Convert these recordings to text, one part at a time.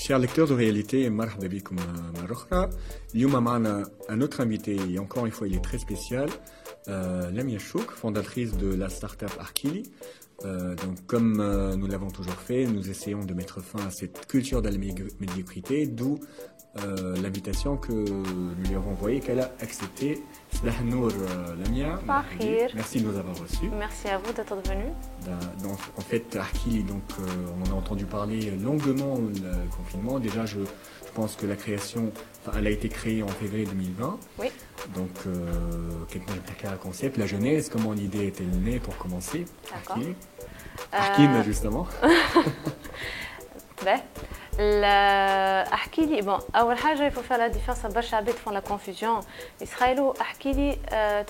Chers lecteurs de réalité, مرحبا بكم مرة أخرى. اليوم معنا un autre invité et encore une fois il est très spécial, Lamia Chouk, fondatrice de la start-up Arkili. Donc comme nous l'avons toujours fait, nous essayons de mettre fin à cette culture de la médiocrité, d'où l'invitation que nous lui avons envoyée, qu'elle a acceptée. Sabah Nour, Lamia, merci de nous avoir reçus. Merci à vous d'être venu. Donc, en fait, Arkili, on en a entendu parler longuement le confinement. Déjà, je pense que la création, elle a été créée en février 2020. Oui. Donc, quelqu'un a un concept, la jeunesse, comment l'idée était née pour commencer. Arkili. Arkili, justement. Ben, Arkili, bon, أول حاجة il faut faire la différence. برشا عباد font la confusion. إسرائيل Arkili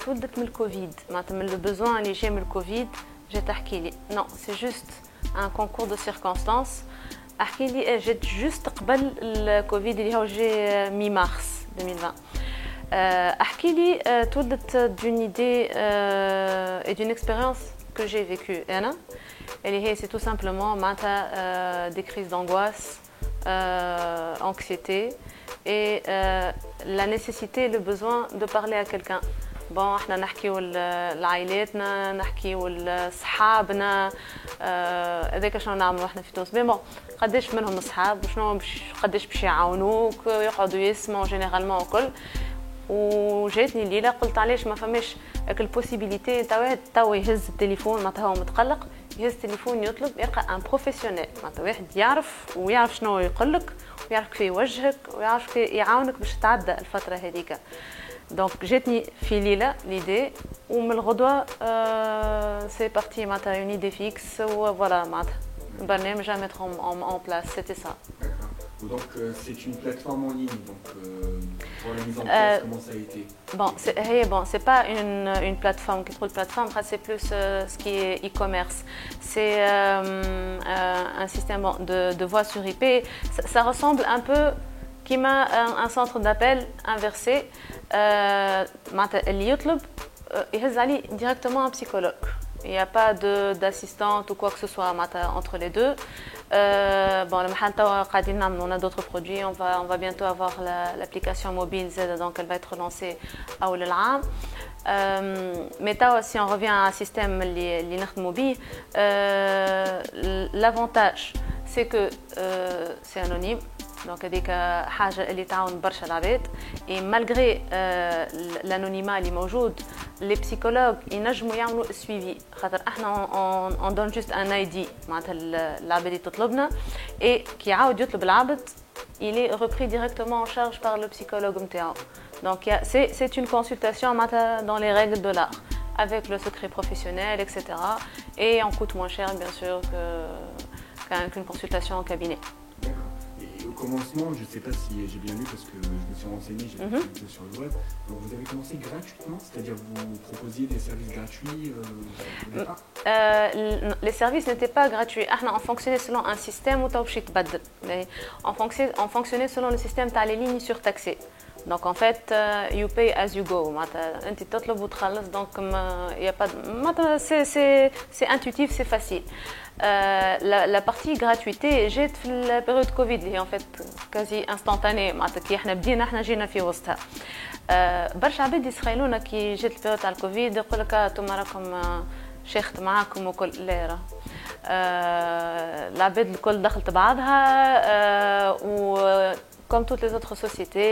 تولدت من الكوفيد، معناتها من le besoin اللي جاي من الكوفيد جات Arkili. Non, c'est juste un concours de circonstances. Arkili جات juste قبل الكوفيد اللي هو جاي mi-mars 2020. Arkili تولدت d'une idée et d'une expérience que j'ai vécue. C'est tout simplement des crises d'angoisse, anxiété et la nécessité, le besoin de parler à quelqu'un. Bon, احنا نحكيو لعائلاتنا، نحكيو لصحابنا، هذاك شنو نعملوا احنا في تونس. مي بون قداش منهم صحاب وشنو قداش باش يعاونوك، يقعدوا يسمعوا جينيرالمون وكل. وجاتني الليله قلت علاش ما فماش البوسيبيليتي تاع واحد توا يهز التليفون معناتها هو متقلق، يهز التليفون يطلب يلقى ان بروفيسيونيل معناتها واحد يعرف ويعرف شنو يقول لك ويعرف كيف يوجهك ويعرف كيف يعاونك باش تعدى الفتره هذيك. دونك جاتني في ليله ليدي ومن الغدوه سي بارتي معناتها اون ايدي فيكس وفوالا معناتها برنامج à mettre en place, c'était ça. Donc c'est une plateforme en ligne, donc pour la mise en place, comment ça a été? Bon, c'est pas une plateforme qui trouve plateforme, c'est plus ce qui est e-commerce. C'est un système de voix sur IP. Ça ressemble un peu qui m'a un centre d'appel inversé. اللي يطلب يهز عليه directement un psychologue. Il n'y a pas d'assistante ou quoi que ce soit entre les deux. Bon, le محل توا قاعدين نعملوا, on a d'autres produits. On va bientôt avoir l'application mobile Z, donc elle va être lancée أول العام. Mais توا si on revient à un système اللي نخدموا به, l'avantage c'est que c'est anonyme. Donc هذيك حاجه اللي تعاون برشا العباد. Et malgré l'anonymat اللي موجود, les psychologues ينجموا يعملوا suivi. خاطر احنا on donne juste un ID معناتها العباد اللي تطلبنا, et كي يعاود يطلب العبد il est repris directement en charge par le psychologue نتاعو. Donc c'est une consultation معناتها dans les règles de l'art avec le secret professionnel, etc. Et on coûte moins cher bien sûr qu'une consultation en cabinet. Au commencement, je ne sais pas si j'ai bien lu parce que je me suis renseigné, j'ai vu un peu sur le web. Donc vous avez commencé gratuitement, c'est-à-dire vous proposiez des services gratuits au départ? Les services n'étaient pas gratuits. On fonctionnait selon un système où on fonctionnait selon le système de les lignes surtaxées. Donc en fait, you pay as you go. Donc y a pas c'est intuitif, c'est facile. La partie gratuité جات في البيريود كوفيد اللي هي en fait quasi instantanée معناتها كي احنا بدينا احنا جينا في وسطها. برشا عباد يسخيلونا كي جات البيريود تاع الكوفيد يقول لك انتم راكم شيخت معاكم وكل. لا راه العباد الكل دخلت بعضها و comme toutes les autres sociétés,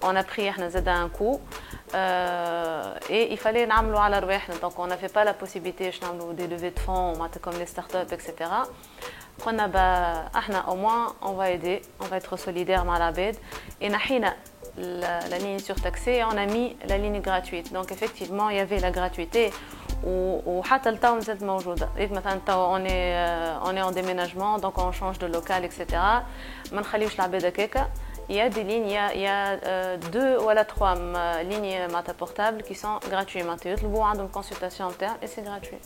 on a pris un coup et il fallait نعملوا على رواحنا. Donc on n'avait pas la possibilité de faire des levées de fonds comme les startups, etc. On a au moins on va aider, on va être solidaire مع العباد. Et نحينا la ligne surtaxée, on a mis la ligne gratuite. Donc effectivement il y avait la gratuité. وحتى التو مازالت موجوده. مثلا تو on est en déménagement, donc on change de local, etc. ما نخليوش العباد هكاكا. Il y a des lignes, il y a 2 ou 3 lignes portables qui sont gratuites. يطلبوا عندهم consultation interne et c'est gratuit.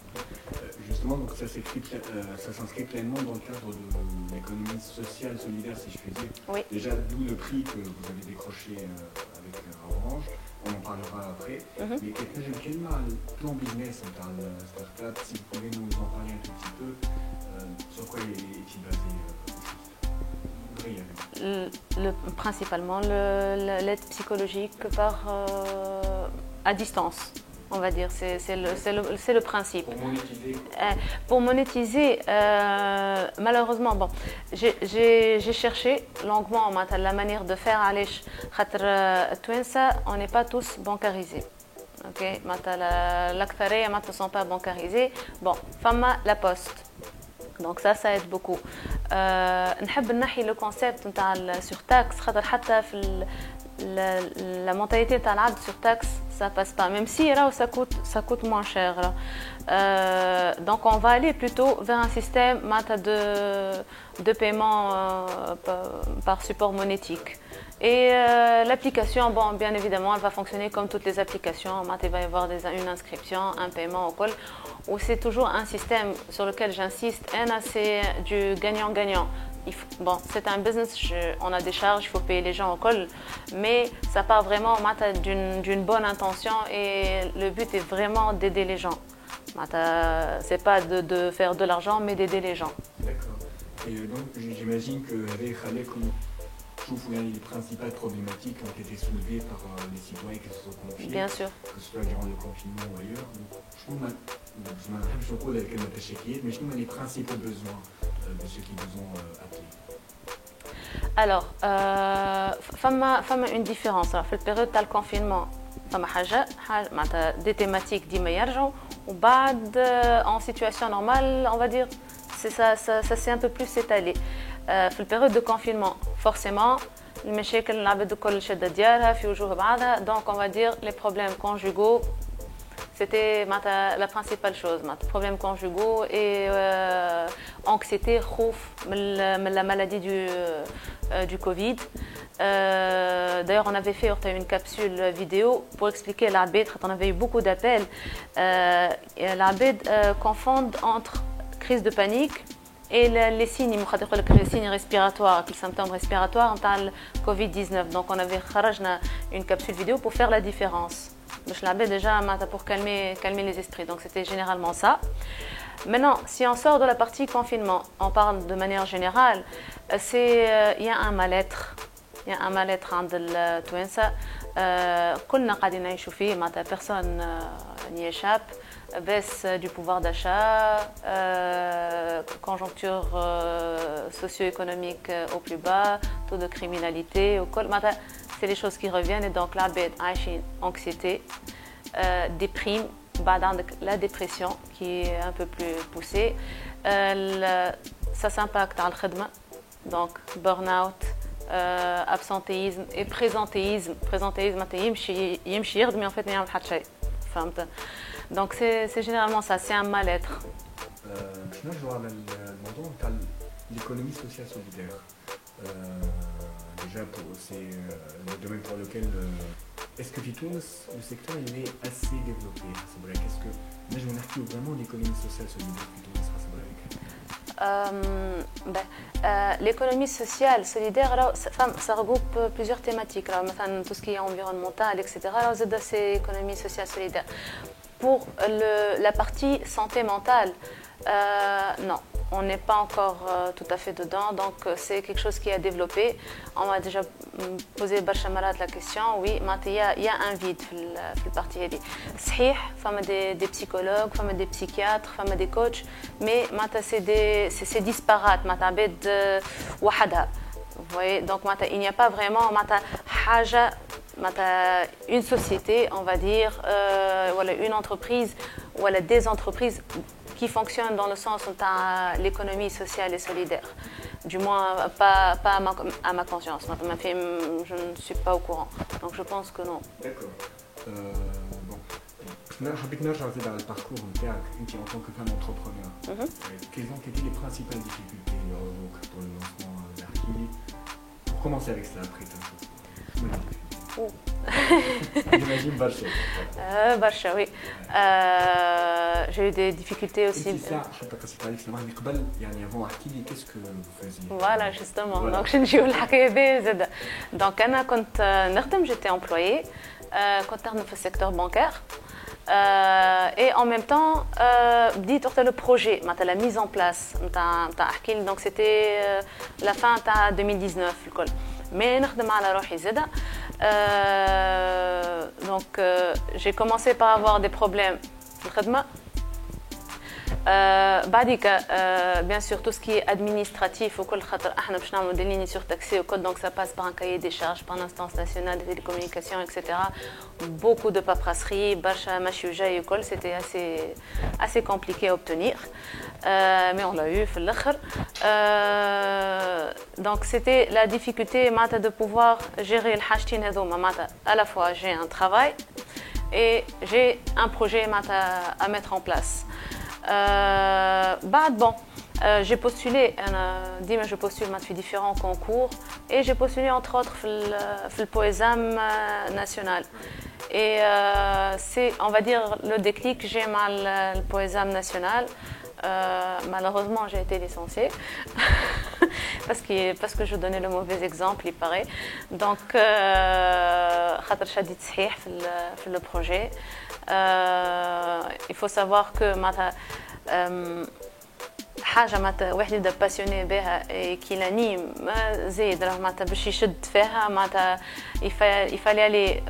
Justement, donc ça s'inscrit pleinement dans le cadre de l'économie sociale solidaire, si je puis dire. Oui. Déjà, d'où le prix que vous avez décroché avec Orange. On en parlera après. Mais quel plan business en termes de start-up, si vous pouvez nous en parler un tout petit peu, sur quoi est-il basé? Principalement l'aide psychologique à distance. On va dire, c'est le principe. Pour monétiser, malheureusement, bon, j'ai cherché longuement la manière de faire. On n'est pas tous bancarisés. Ok, l'actaré ne sont pas bancarisés. Bon, femme la poste. Donc ça aide beaucoup. نحب نحي le concept نتاع surtaxe خاطر حتى في la mentalité تاع العبد surtaxe ça passe pas, même si là ça coûte moins cher. Donc on va aller plutôt vers un système de paiement par support monétique. Et l'application, bon, bien évidemment, elle va fonctionner comme toutes les applications. Il va y avoir une inscription, un paiement au col. Ou c'est toujours un système sur lequel j'insiste. C'est du gagnant-gagnant. Bon, c'est un business, on a des charges, il faut payer les gens au col, mais ça part vraiment d'une bonne intention et le but est vraiment d'aider les gens. C'est pas de faire de l'argent, mais d'aider les gens. D'accord. Et donc j'imagine que les principales problématiques ont été soulevées par les citoyens qui se sont confiés. Bien sûr. Que ce soit durant le confinement ou ailleurs. Mais je les principaux besoins de ceux qui vous ont appelé. Alors, une différence. Dans la période de confinement, des thématiques ديما يرجعوا وبعد en situation normale, on va dire, ça s'est un peu plus étalé. في البériode de confinement, forcément, المشاكل العباد الكل شادة ديارها في وجوه بعضها, donc on va dire les problèmes conjugaux, c'était la principale chose. Problèmes conjugaux et anxiété, خوف من la maladie du Covid. D'ailleurs, on avait fait une capsule vidéo pour expliquer l'abed, on avait eu beaucoup d'appels. L'abed confondent entre crise de panique et les signes respiratoires, les symptômes respiratoires de Covid-19. Donc, on avait fait une capsule vidéo pour faire la différence. Je l'avais déjà pour calmer les esprits. Donc, c'était généralement ça. Maintenant, si on sort de la partie confinement, on parle de manière générale, il y a un mal-être. Il y a un mal-être عند التوانسة. كلنا قاعدين نعيشوا فيه, personne n'y échappe. Baisse du pouvoir d'achat, conjoncture socio-économique au plus bas, taux de criminalité, c'est les choses qui reviennent. Et donc là, anxiété, déprime, la dépression qui est un peu plus poussée. Ça s'impacte dans le khidma, donc burn-out, absentéisme et présentéisme. Présentéisme, mais en fait, il n'y a pas de chose. Donc c'est généralement ça, c'est un mal-être. Je vois l'économie sociale solidaire. Déjà, c'est le domaine pour lequel est-ce que le secteur il est assez développé? Est-ce que là je veux vraiment l'économie sociale solidaire l'économie sociale solidaire, ça regroupe plusieurs thématiques. Tout ce qui est environnemental, etc. C'est l'économie sociale solidaire. Pour la partie santé mentale, non, on n'est pas encore tout à fait dedans, donc c'est quelque chose qui a développé. On m'a déjà posé la question, oui, il y a un vide dans la partie. Des psychologues, des psychiatres, des coachs, mais c'est disparate. Vous voyez, donc il n'y a pas vraiment une société, on va dire, une entreprise ou des entreprises qui fonctionnent dans le sens de l'économie sociale et solidaire. Du moins, pas à ma conscience. Je ne suis pas au courant. Donc je pense que non. D'accord. Bon. Je vais revenir dans le parcours en tant que femme entrepreneur. Quelles ont été les principales difficultés pour le lancement d'Arkili? Pour commencer avec ça, après tout. J'imagine Barcha. Barcha, oui. J'ai eu des difficultés aussi. Et ça, avant Arkili, qu'est-ce que vous faisiez? Voilà, justement. Voilà. Donc, je ne suis pas. Donc, j'étais employée. Quand dans le secteur bancaire. Et en même temps, dit le projet, la mise en place, donc c'était la fin de 2019. Mais donc j'ai commencé par avoir des problèmes. Bien sûr, tout ce qui est administratif, des lignes sur taxi, donc ça passe par un cahier des charges, par l'instance nationale des télécommunications, etc. Beaucoup de paperasserie, c'était assez compliqué à obtenir, mais on l'a eu. Donc c'était la difficulté de pouvoir gérer le hashtag. À la fois j'ai un travail et j'ai un projet à mettre en place. J'ai postulé, je postule différents concours et j'ai postulé entre autres le Poésam national. Et c'est, on va dire, le déclic que j'ai mal le Poésam national. Malheureusement, j'ai été licenciée parce que je donnais le mauvais exemple, il paraît. Donc, le projet. Il faut savoir que حاجه معناتها واحد يبدا باسيوني بها كي لانيم زايد راه معناتها باش يشد فيها معناتها il fallait aller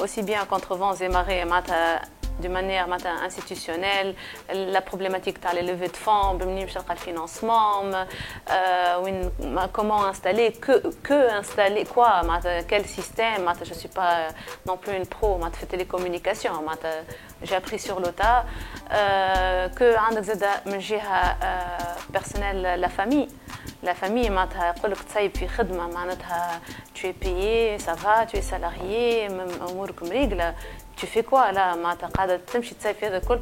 aussi bien contre vents et marées معناتها de manière institutionnelle, la problématique de les levées de fonds, le financement, comment installer, que installer, quoi, quel système. Je ne suis pas non plus une pro de télécommunications. J'ai appris sur le tas que personnel, la famille. La famille, tu es payé, ça va, tu es salarié, tu fais quoi là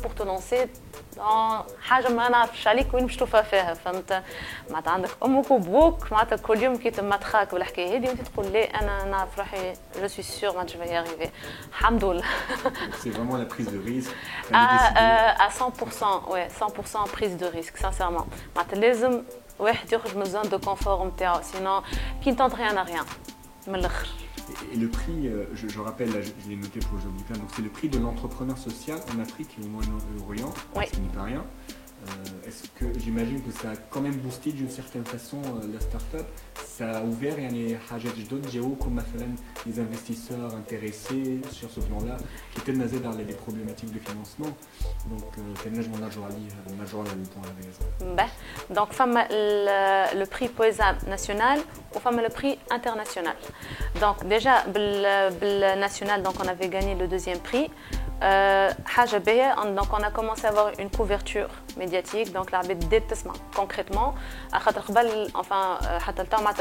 pour te lancer dans حاجه ما نعرفش عليك وين باش توفى فيها فهمت معناتها عندك امك وبوك معناتها كل يوم كي تمتخاك بالحكايه هذه وانت تقول لي انا نعرف روحي je suis sûre ما je vais y arriver الحمد لله. C'est vraiment la prise de risque à 100%, ouais, 100% prise de risque sincèrement معناتها لازم واحد يخرج من الزون دو كونفور نتاعو sinon qui ne tente rien à rien من الاخر. Et le prix, je rappelle, là, je l'ai noté pour le Jobicam, donc c'est le prix de l'entrepreneur social en Afrique et au Moyen-Orient, oui. Ce n'est pas rien. Est-ce que j'imagine que ça a quand même boosté d'une certaine façon la start-up, ça a ouvert comme les investisseurs intéressés sur ce plan-là, qui étaient basés dans les problématiques de financement. Donc, donc le prix Poésam national ou le prix international. Donc déjà, le national, donc on avait gagné le deuxième prix. Donc on a commencé à avoir une couverture médiatique, donc l'arbitre détestement concrètement. Enfin,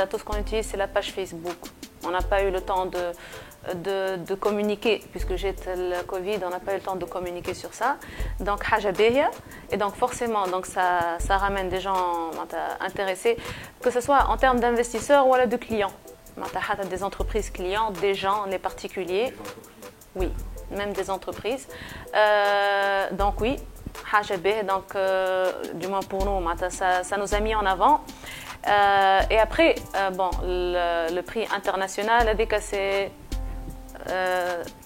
tout ce qu'on utilise c'est la page Facebook. On n'a pas eu le temps de communiquer puisque j'ai le Covid, on n'a pas eu le temps de communiquer sur ça. Donc et donc forcément donc ça ramène des gens intéressés, que ce soit en termes d'investisseurs ou de clients. Des entreprises clients, des gens, les particuliers. Oui. Même des entreprises. Donc oui, donc du moins pour nous, ça nous a mis en avant. Et après, bon, le prix international, c'est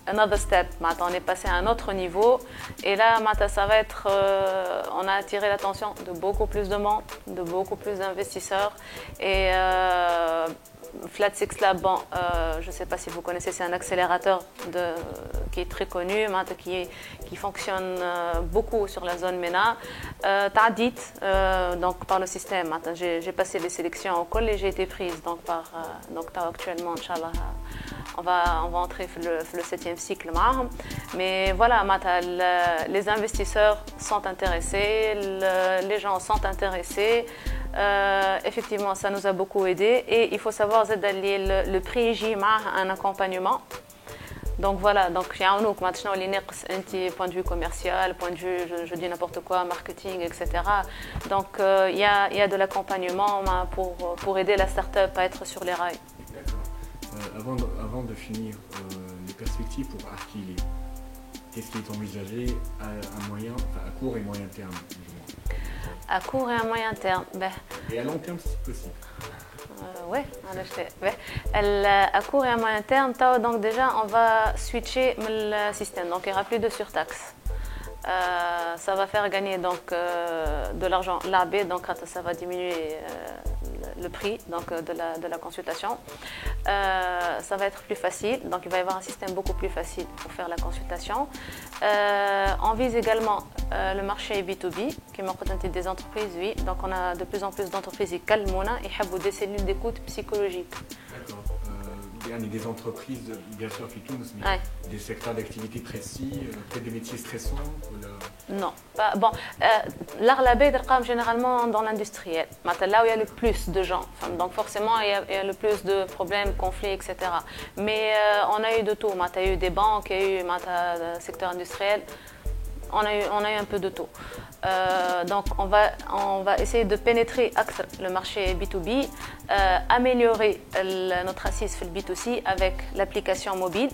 another step. On est passé à un autre niveau. Et là, ça va être, on a attiré l'attention de beaucoup plus de monde, de beaucoup plus d'investisseurs. Et Flat Six Lab, bon, je ne sais pas si vous connaissez, c'est un accélérateur qui est très connu, qui fonctionne beaucoup sur la zone MENA. Tadit, donc par le système, j'ai passé les sélections au col et j'ai été prise. Donc actuellement, Inch'Allah, on va entrer le 7e cycle. Mais voilà, les investisseurs sont intéressés, les gens sont intéressés. Effectivement, ça nous a beaucoup aidé et il faut savoir que le prix j'ai un accompagnement. Donc voilà, donc il y a un point de vue commercial, point de vue, je dis n'importe quoi, marketing, etc. Donc il y a de l'accompagnement pour aider la start-up à être sur les rails. D'accord. Avant de finir, les perspectives pour Arkili, qu'est-ce qui est envisagé à court et moyen terme? À court et à moyen terme. Et à long terme, si c'est possible. Oui, à court et à moyen terme, donc déjà on va switcher le système, donc il n'y aura plus de surtaxe. Ça va faire gagner donc de l'argent l'AB, donc ça va diminuer le prix donc, de la consultation. Ça va être plus facile, donc il va y avoir un système beaucoup plus facile pour faire la consultation. On vise également le marché B2B, qui est des entreprises, oui. Donc on a de plus en plus d'entreprises qui calment, ils ont des cellules d'écoute psychologique. D'accord. Il y a des entreprises, bien sûr, qui tournent, mais des secteurs d'activité précis, peut-être des métiers stressants Non. Bon, l'Arlabé est généralement dans l'industriel, là où il y a le plus de gens. Donc forcément, il y a le plus de problèmes, conflits, etc. Mais on a eu de tout. Il y a eu des banques, il y a eu le secteur industriel. On a eu un peu de tout. Donc on va essayer de pénétrer le marché B2B, améliorer notre assise sur le B2C avec l'application mobile.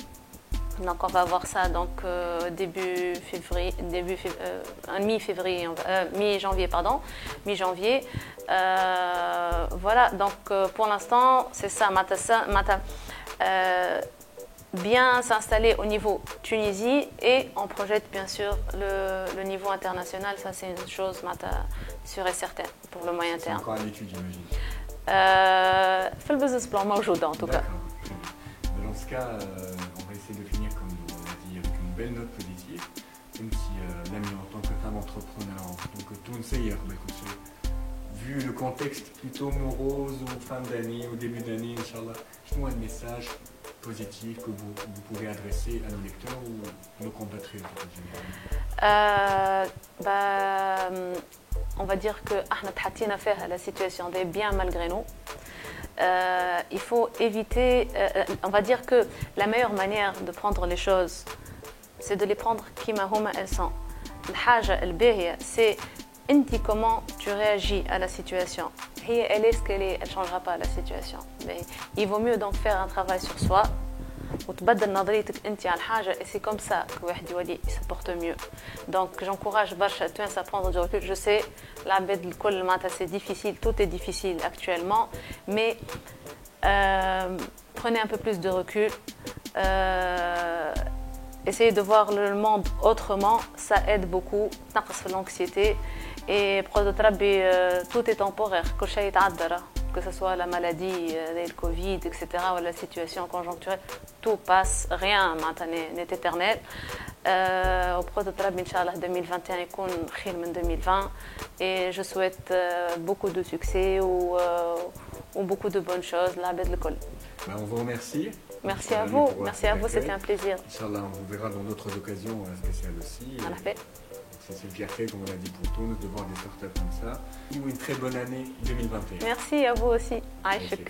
Donc on va voir ça donc début février, mi-janvier pardon, mi-janvier. Voilà, donc pour l'instant c'est ça. Bien s'installer au niveau Tunisie et on projette bien sûr le niveau international. Ça c'est une chose sûre et certaine pour le moyen terme. C'est encore à l'étude, j'imagine. Le business plan موجود en tout cas. Dans ce cas, on va essayer de finir comme on l'a dit avec une belle note positive. Même si l'ami en tant que femme entrepreneur, en tant que Tounseyer, vu le contexte plutôt morose ou fin d'année, au début d'année, Inch'Allah, justement un message positif que vous pouvez adresser à nos lecteurs ou nos compatriotes en général. On va dire que la situation est bien malgré nous. Il faut éviter, on va dire que la meilleure manière de prendre les choses, c'est de les prendre comme elles sont. C'est comment tu réagis à la situation. Elle est ce qu'elle est, elle ne changera pas la situation. Mais il vaut mieux donc faire un travail sur soi. Et c'est comme ça que il se porte mieux. Donc j'encourage à prendre du recul. Je sais, c'est difficile, tout est difficile actuellement, mais prenez un peu plus de recul. Essayez de voir le monde autrement, ça aide beaucoup, l'anxiété. Et tout est temporaire, que ce soit la maladie, le Covid, etc., ou la situation conjoncturelle, tout passe, rien n'est éternel. Au prototype, Inch'Allah, 2021 est meilleur que 2020 et je souhaite beaucoup de succès ou beaucoup de bonnes choses. On vous remercie. Merci à vous, c'était un plaisir. Inch'Allah, on vous verra dans d'autres occasions spéciales aussi. C'est une fierté, comme on l'a dit pour tous, de voir des startups comme ça. Une très bonne année 2021. Merci à vous aussi. Aïchik.